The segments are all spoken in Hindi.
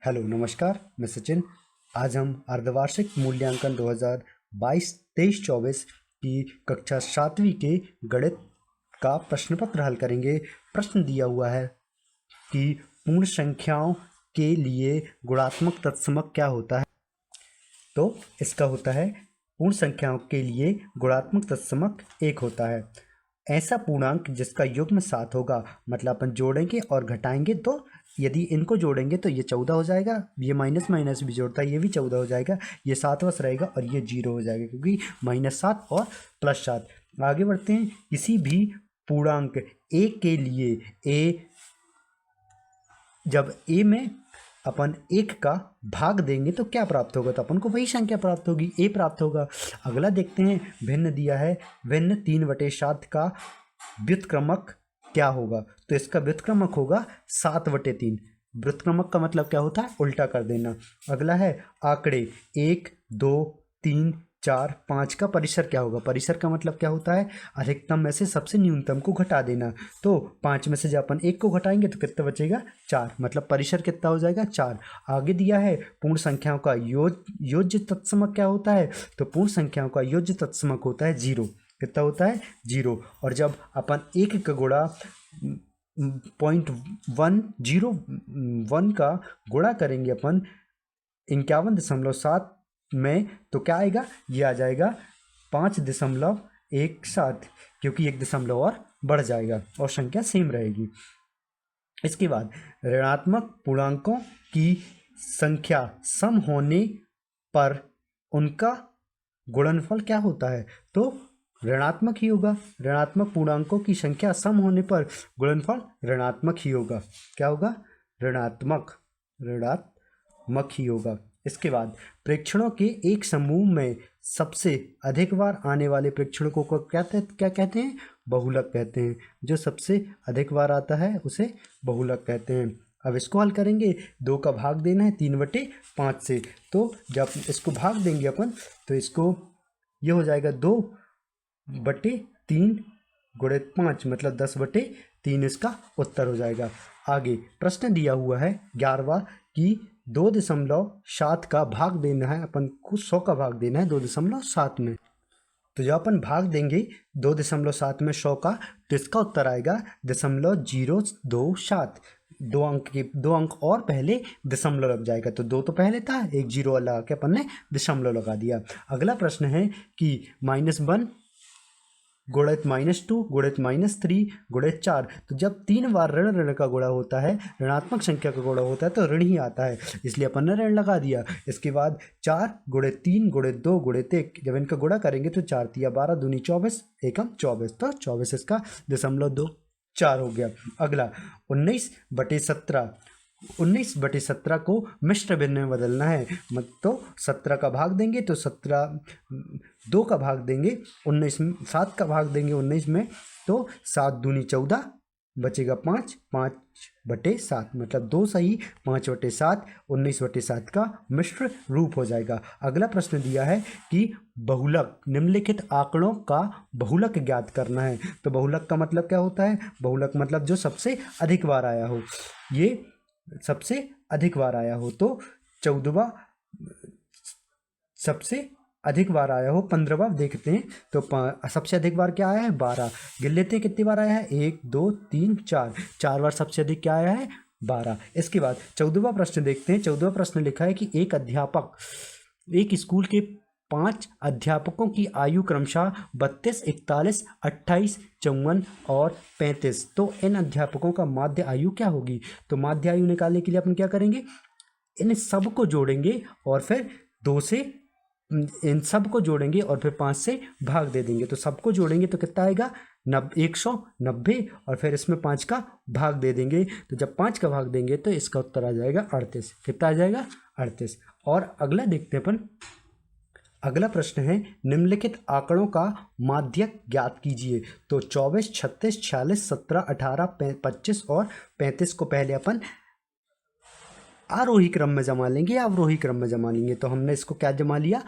हेलो नमस्कार, मैं सचिन। आज हम अर्धवार्षिक मूल्यांकन 2022-23-24 की कक्षा 7वीं के गणित का प्रश्न पत्र हल करेंगे। प्रश्न दिया हुआ है कि पूर्ण संख्याओं के लिए गुणात्मक तत्समक क्या होता है। तो इसका होता है पूर्ण संख्याओं के लिए गुणात्मक तत्समक 1 होता है ऐसा पूर्णांक जिसका युग्म 7 होगा। मतलब अपन जोड़ेंगे और घटाएंगे तो यदि इनको जोड़ेंगे तो ये 14 हो जाएगा, ये माइनस माइनस भी जोड़ता है ये भी 14 हो जाएगा, ये 7 वश रहेगा और ये 0 हो जाएगा क्योंकि -7 और +7। आगे बढ़ते हैं। किसी भी पूर्णांक a के लिए जब a में अपन 1 का भाग देंगे तो क्या प्राप्त होगा, तो अपन को वही संख्या प्राप्त होगी, a प्राप्त होगा। अगला देखते हैं, भिन्न दिया है, भिन्न 3/7 का व्युत्क्रमक क्या होगा। तो इसका व्युत्क्रमक होगा 7/3। व्युत्क्रमक का मतलब क्या होता है, उल्टा कर देना। अगला है आंकड़े 1, 2, 3, 4, 5 का परिसर क्या होगा। परिसर का मतलब क्या होता है, अधिकतम में से सबसे न्यूनतम को घटा देना। तो 5 में से जब अपन 1 को घटाएंगे तो कितना बचेगा, 4। मतलब परिसर कितना हो जाएगा, 4। आगे दिया है पूर्ण संख्याओं का योज्य तत्समक क्या होता है। तो पूर्ण संख्याओं का योज्य तत्समक होता है 0। कितना होता है, 0। और जब अपन 1 का गुणा 0.101 का गुणा करेंगे अपन 51.7 में तो क्या आएगा, ये आ जाएगा 5.17, क्योंकि 1 दशमलव और बढ़ जाएगा और संख्या सेम रहेगी। इसके बाद ऋणात्मक पूर्णांकों की संख्या सम होने पर उनका गुणनफल क्या होता है। तो ऋणात्मक ही होगा। ऋणात्मक पूर्णांकों की संख्या सम होने पर गुणनफल ऋणात्मक ही होगा। क्या होगा, ऋणात्मक ही होगा। इसके बाद प्रेक्षणों के एक समूह में सबसे अधिक बार आने वाले प्रेक्षणों को क्या कहते हैं, बहुलक कहते हैं। जो सबसे अधिक बार आता है उसे बहुलक कहते हैं। अब इसको हल करेंगे, 2 का भाग देना है 3/5 से। तो जब इसको भाग देंगे अपन तो इसको ये हो जाएगा 2/3 गुणित 5 मतलब 10/3 इसका उत्तर हो जाएगा। आगे प्रश्न दिया हुआ है 11वां कि 2.7 का भाग देना है अपन को, 100 का भाग देना है 2.7 में। तो जब अपन भाग देंगे 2.7 में 100 का तो इसका उत्तर आएगा 0.027। 2 अंक और पहले दशमलव लग जाएगा। तो 2 तो पहले था, एक 0 लगा के अपन ने दशमलव लगा दिया। अगला प्रश्न है कि -1 गुणित -2 गुणित -3 गुणित 4। तो जब 3 बार ऋण का गुणा होता है, ऋणात्मक संख्या का गुणा होता है तो ऋण ही आता है, इसलिए अपन ने ऋण लगा दिया। इसके बाद 4 गुणित 3 गुणित 2 गुणित 1, जब इनका गुणा करेंगे तो 4 तिया 12 दूनी 24 एकम 24। तो 24 इसका 0.24 हो गया। अगला 19/17 को मिश्र भिन्न में बदलना है। तो 17 का भाग देंगे तो 2 का भाग देंगे 19, 7 का भाग देंगे 19 में तो 7 दूनी 14 बचेगा 5, 5/7 मतलब 2 सही 5/7, 19/7 का मिश्र रूप हो जाएगा। अगला प्रश्न दिया है कि बहुलक, निम्नलिखित आंकड़ों का बहुलक ज्ञात करना है। तो बहुलक का मतलब क्या होता है, बहुलक मतलब जो सबसे अधिक बार आया हो। ये सबसे अधिक बार आया हो तो 14वां सबसे अधिक बार आया हो। 15वां देखते हैं तो सबसे अधिक बार क्या आया है, 12। गिन लेते हैं कितनी बार आया है, 1 2 3 4, 4 बार सबसे अधिक क्या आया है, 12। इसके बाद 14वां प्रश्न देखते हैं। 14वां प्रश्न लिखा है कि एक स्कूल के 5 अध्यापकों की आयु क्रमशः 32, 41, 28, 54 और 35। तो इन अध्यापकों का माध्य आयु क्या होगी। तो माध्य आयु निकालने के लिए अपन क्या करेंगे, इन सबको जोड़ेंगे और फिर 2 से इन सबको जोड़ेंगे और फिर 5 से भाग दे देंगे। तो सबको जोड़ेंगे तो कितना आएगा, 190 और फिर इसमें 5 का भाग दे देंगे। तो जब 5 का भाग देंगे तो इसका उत्तर आ जाएगा 38। कितना आ जाएगा, 38। और अगला देखते हैं अपन। अगला प्रश्न है निम्नलिखित आंकड़ों का माध्यक ज्ञात कीजिए। तो 24, 36, 46, 17, 18, 25 और 35 को पहले अपन आरोही क्रम में जमा लेंगे या अवरोही क्रम में जमा लेंगे। तो हमने इसको क्या जमा लिया,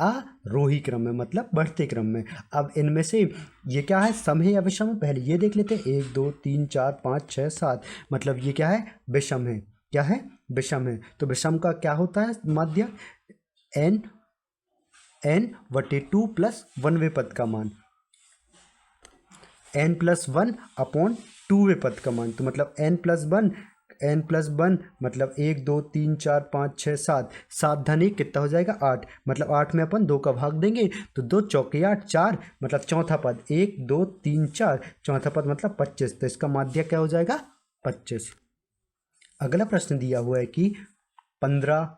आरोही क्रम में मतलब बढ़ते क्रम में। अब इनमें से ये क्या है, सम है या विषम है, पहले ये देख लेते हैं। 1 2 3 4 5 6 7 मतलब ये क्या है, विषम है। क्या है, विषम है। तो विषम का क्या होता है माध्य, n/2 प्लस 1वें पद का मान, n+1 अपॉन 2वें पद का मान। तो मतलब n+1 मतलब 1 2 3 4 5 6 7, 7 धन 1 कितना हो जाएगा 8, मतलब 8 में अपन 2 का भाग देंगे तो 2 चौके 8, 4 मतलब चौथा पद 1 2 3 4, चौथा पद मतलब 25। तो इसका माध्य क्या हो जाएगा 25। अगला प्रश्न दिया हुआ है कि 15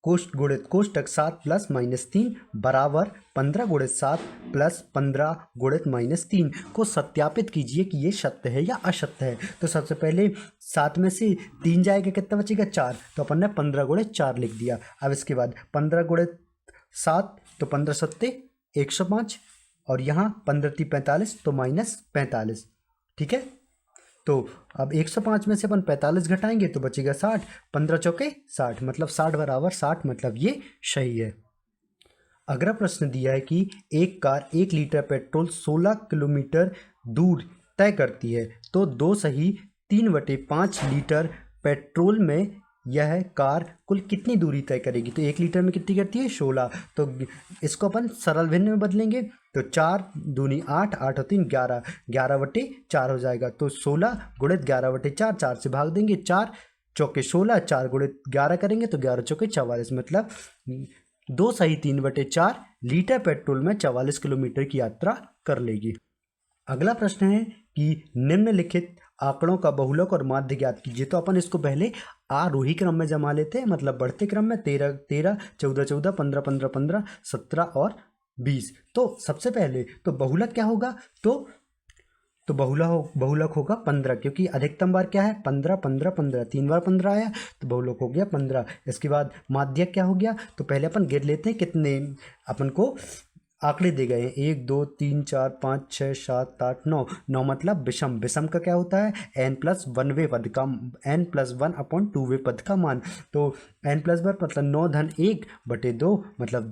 कोष्टक 7 प्लस -3 बराबर 15 गुणित 7 प्लस 15 गुणित -3 को सत्यापित कीजिए कि ये सत्य है या असत्य है। तो सबसे पहले 7 में से 3 जाएगा, कितना बचेगा 4, तो अपन ने 15 गुणित 4 लिख दिया। अब इसके बाद 15 गुणित 7 तो 15 सत्ते 105, और यहाँ 15 × 45 तो -45, ठीक है। तो अब 105 में से अपन 45 घटाएंगे तो बचेगा 60, 15 चौके 60 मतलब 60 बराबर 60, मतलब ये सही है। अगला प्रश्न दिया है कि एक कार 1 लीटर पेट्रोल 16 किलोमीटर दूर तय करती है, तो 2 सही 3/5 लीटर पेट्रोल में यह कार कुल कितनी दूरी तय करेगी। तो 1 लीटर में कितनी करती है 16, तो इसको अपन सरल भिन्न में बदलेंगे तो 4 दूनी 8, 8 और 3 11, 11/4 हो जाएगा। तो 16 गुणित 11/4, 4 से भाग देंगे, 4 चौके 16, 4 गुणित 11 करेंगे तो 11 चौके 44, मतलब 2 सही 3/4 लीटर पेट्रोल में 44 किलोमीटर की यात्रा कर लेगी। अगला प्रश्न है कि निम्नलिखित आंकड़ों का बहुलक और माध्य ज्ञात कीजिए। तो अपन इसको पहले आरोही क्रम में जमा लेते हैं, मतलब बढ़ते क्रम में 13 13, 14 14, 15 15, 15 17 और 20। तो सबसे पहले तो बहुलक क्या होगा, तो बहुलक होगा 15, क्योंकि अधिकतम बार क्या है 15 15 15, 3 बार 15 आया तो बहुलक हो गया 15। इसके बाद माध्य क्या हो गया, तो पहले अपन गिर लेते हैं कितने अपन को आंकड़े दे गए हैं, 1 2 3 4 5 6 7 8 9, 9 मतलब विषम। विषम का क्या होता है n+1वें पद का, n+1 अपॉन 2वें पद का मान। तो n+1 मतलब 9 धन 1/2 मतलब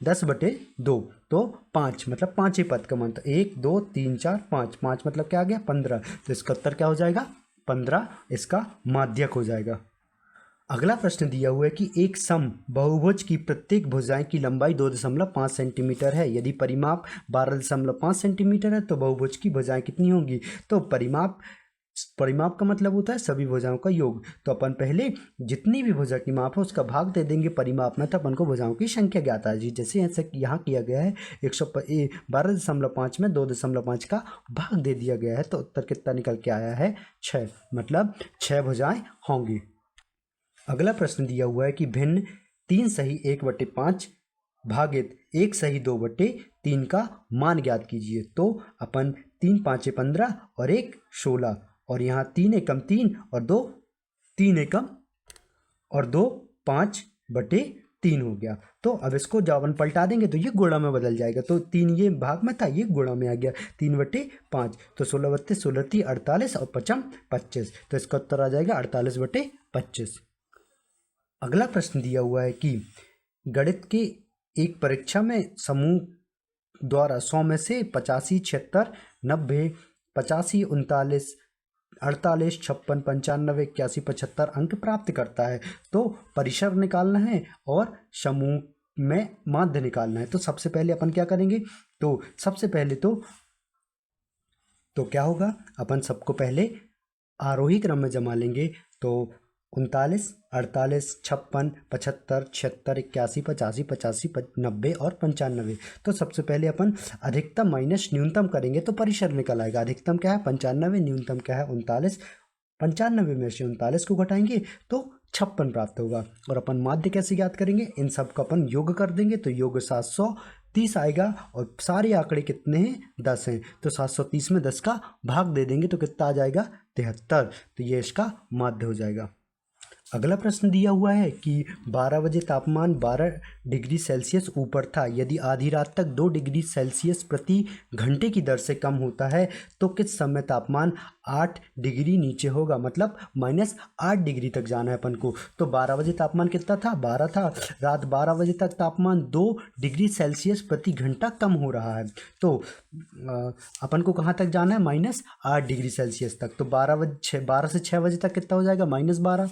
10/2, तो 5 मतलब 5 पद का मान। तो 1 2 3 4 5, 5 मतलब क्या आ गया 15, तो इसका उत्तर क्या हो जाएगा 15, इसका माध्यक हो जाएगा। अगला प्रश्न दिया हुआ है कि एक सम बहुभुज की प्रत्येक भुजाएं की लंबाई 2.5 सेंटीमीटर है। यदि परिमाप 12.5 सेंटीमीटर है तो बहुभुज की भुजाएं कितनी होंगी। तो परिमाप का मतलब होता है सभी भुजाओं का योग। तो अपन पहले जितनी भी भुजा की माप है उसका भाग दे देंगे परिमाप में, तो अपन को भुजाओं की संख्या ज्ञात आ जाएगी। जैसे ऐसे यहाँ किया गया है 12.5 में 2.5 का भाग दे दिया गया है, तो उत्तर कितना निकल के आया है 6, मतलब 6 भुजाएं होंगी। अगला प्रश्न दिया हुआ है कि भिन्न 3 सही 1/5 भागित 1 सही 2/3 का मान ज्ञात कीजिए। तो अपन 3 5 15 और 1 16, और यहाँ 3 एकम 3 और 2 3 एकम और 2 5/3 हो गया। तो अब इसको जब अपन पलटा देंगे तो ये गुणा में बदल जाएगा। तो 3 ये भाग में था, ये गुणा में आ गया 3/5, तो 16 बत्ते 16 × 48 और 5 25, तो इसका उत्तर आ जाएगा 48/25। अगला प्रश्न दिया हुआ है कि गणित की एक परीक्षा में समूह द्वारा 100 में से 85 76 90 85 39 48 56 95 81 75 अंक प्राप्त करता है, तो परिसर निकालना है और समूह में माध्य निकालना है। तो सबसे पहले अपन क्या करेंगे, तो सबसे पहले तो क्या होगा, अपन सबको पहले आरोही क्रम में जमा लेंगे। तो 39 48 56 75 76 81 85 85 90 और 95। तो सबसे पहले अपन अधिकतम माइनस न्यूनतम करेंगे तो परिसर निकल आएगा। अधिकतम क्या है 95, न्यूनतम क्या है 39, 95 में से 39 को घटाएंगे तो 56 प्राप्त होगा। और अपन माध्य कैसे ज्ञात करेंगे, इन सब का अपन योग कर देंगे तो योग 730 आएगा, और सारे आंकड़े कितने हैं 10 हैं, तो 730 में 10 का भाग दे देंगे तो कितना आ जाएगा 73, तो ये इसका माध्य हो जाएगा। अगला प्रश्न दिया हुआ है कि 12 बजे तापमान 12 डिग्री सेल्सियस ऊपर था। यदि आधी रात तक 2 डिग्री सेल्सियस प्रति घंटे की दर से कम होता है तो किस समय तापमान 8 डिग्री नीचे होगा, मतलब -8 डिग्री तक जाना है अपन को। तो 12 बजे तापमान कितना था, 12 था। रात 12 बजे तक तापमान 2 डिग्री सेल्सियस प्रति घंटा कम हो रहा है, तो अपन को कहाँ तक जाना है, -8 डिग्री सेल्सियस तक। तो 12 से 6 बजे तक कितना हो जाएगा, -12।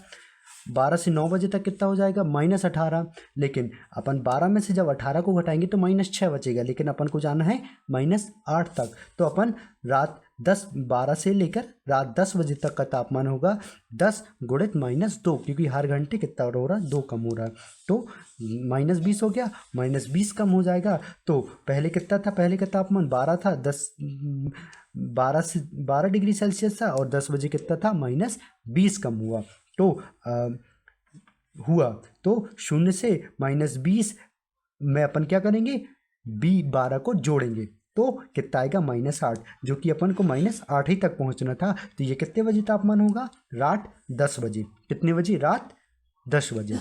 12 से 9 बजे तक कितना हो जाएगा, -18। लेकिन अपन 12 में से जब 18 को घटाएंगे तो -6 बचेगा, लेकिन अपन को जाना है -8 तक। तो अपन रात 12 से लेकर रात 10 बजे तक का तापमान होगा 10 गुणित -2, क्योंकि हर घंटे कितना हो रहा है, 2 कम हो रहा है। तो -20 हो गया, -20 कम हो जाएगा। तो पहले कितना था, पहले का तापमान 12 था, 12 डिग्री सेल्सियस था, और 10 बजे कितना था, -20 कम हुआ। तो हुआ तो 0 से -20 में अपन क्या करेंगे, 12 को जोड़ेंगे तो कितना आएगा, -8, जो कि अपन को -8 ही तक पहुंचना था। तो ये कितने बजे तापमान होगा, रात 10 बजे। कितने बजे, रात 10 बजे।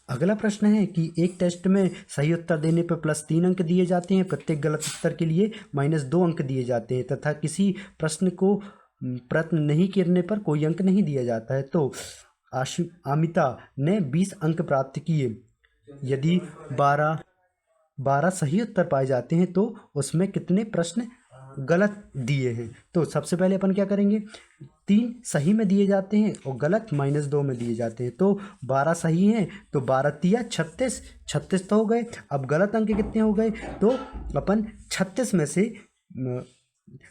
अगला प्रश्न है कि एक टेस्ट में सही उत्तर देने पर +3 अंक दिए जाते हैं, प्रत्येक गलत उत्तर के लिए -2 अंक दिए जाते हैं, तथा किसी प्रश्न को प्रश्न नहीं करने पर कोई अंक नहीं दिया जाता है। तो अमिता ने 20 अंक प्राप्त किए। यदि 12 सही उत्तर पाए जाते हैं तो उसमें कितने प्रश्न गलत दिए हैं। तो सबसे पहले अपन क्या करेंगे, 3 सही में दिए जाते हैं और गलत -2 में दिए जाते हैं। तो 12 सही हैं तो 12 तिया 36 तो हो गए। अब गलत अंक कितने हो गए, तो अपन 36 में से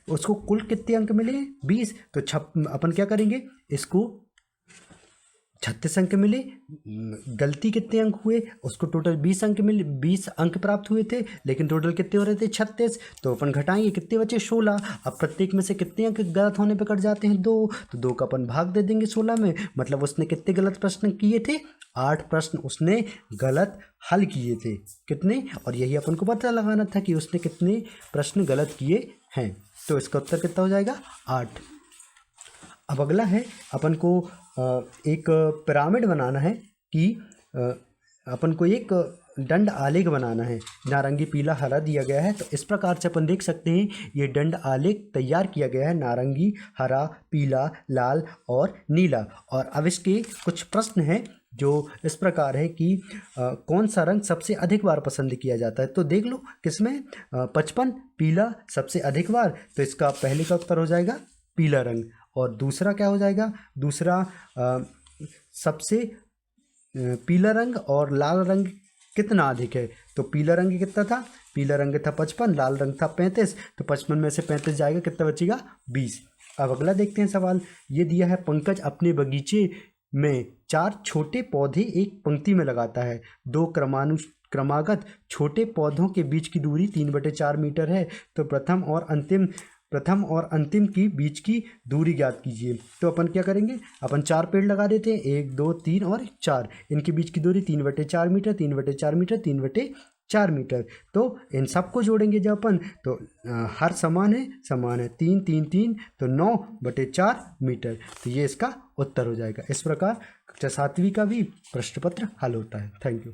उसको कुल कितने अंक मिले, 20। तो अपन क्या करेंगे, इसको 36 अंक मिले, गलती कितने अंक हुए, उसको टोटल 20 अंक मिले, 20 अंक प्राप्त हुए थे, लेकिन टोटल कितने हो रहे थे, 36। तो अपन घटाएंगे, कितने बचे, 16। अब प्रत्येक में से कितने अंक गलत होने पे कट जाते हैं, 2। तो 2 का अपन भाग दे देंगे 16 में, मतलब उसने कितने गलत प्रश्न किए थे, 8 प्रश्न उसने गलत हल किए थे। कितने, और यही अपन को पता लगाना था कि उसने कितने प्रश्न गलत किए हैं। तो इसका उत्तर कितना हो जाएगा, 8। अब अगला है, अपन को एक पिरामिड बनाना है कि अपन को एक दंड आलेख बनाना है। नारंगी, पीला, हरा दिया गया है। तो इस प्रकार से अपन देख सकते हैं ये दंड आलेख तैयार किया गया है, नारंगी, हरा, पीला, लाल और नीला। और अब इसके कुछ प्रश्न हैं जो इस प्रकार है कि कौन सा रंग सबसे अधिक बार पसंद किया जाता है। तो देख लो किसमें, 55 पीला सबसे अधिक बार। तो इसका पहले का उत्तर हो जाएगा पीला रंग। और दूसरा क्या हो जाएगा, दूसरा सबसे पीला रंग और लाल रंग कितना अधिक है। तो पीला रंग कितना था, पीला रंग था 55, लाल रंग था 35। तो 55 में से 35 जाएगा, कितना बचेगा, 20। अब अगला देखते हैं सवाल। ये दिया है, पंकज अपने बगीचे में 4 छोटे पौधे एक पंक्ति में लगाता है। 2 क्रमागत छोटे पौधों के बीच की दूरी 3/4 मीटर है। तो प्रथम और अंतिम की बीच की दूरी ज्ञात कीजिए। तो अपन क्या करेंगे, अपन 4 पेड़ लगा देते हैं, 1 2 3 और 4। इनके बीच की दूरी 3/4 मीटर, 3/4 मीटर, 3/4 मीटर। तो इन सबको जोड़ेंगे जब अपन, तो हर समान है 3 3 3, तो 9/4 मीटर। तो ये इसका उत्तर हो जाएगा। इस प्रकार कक्षा 7वीं का भी प्रश्न पत्र हल होता है। Thank you.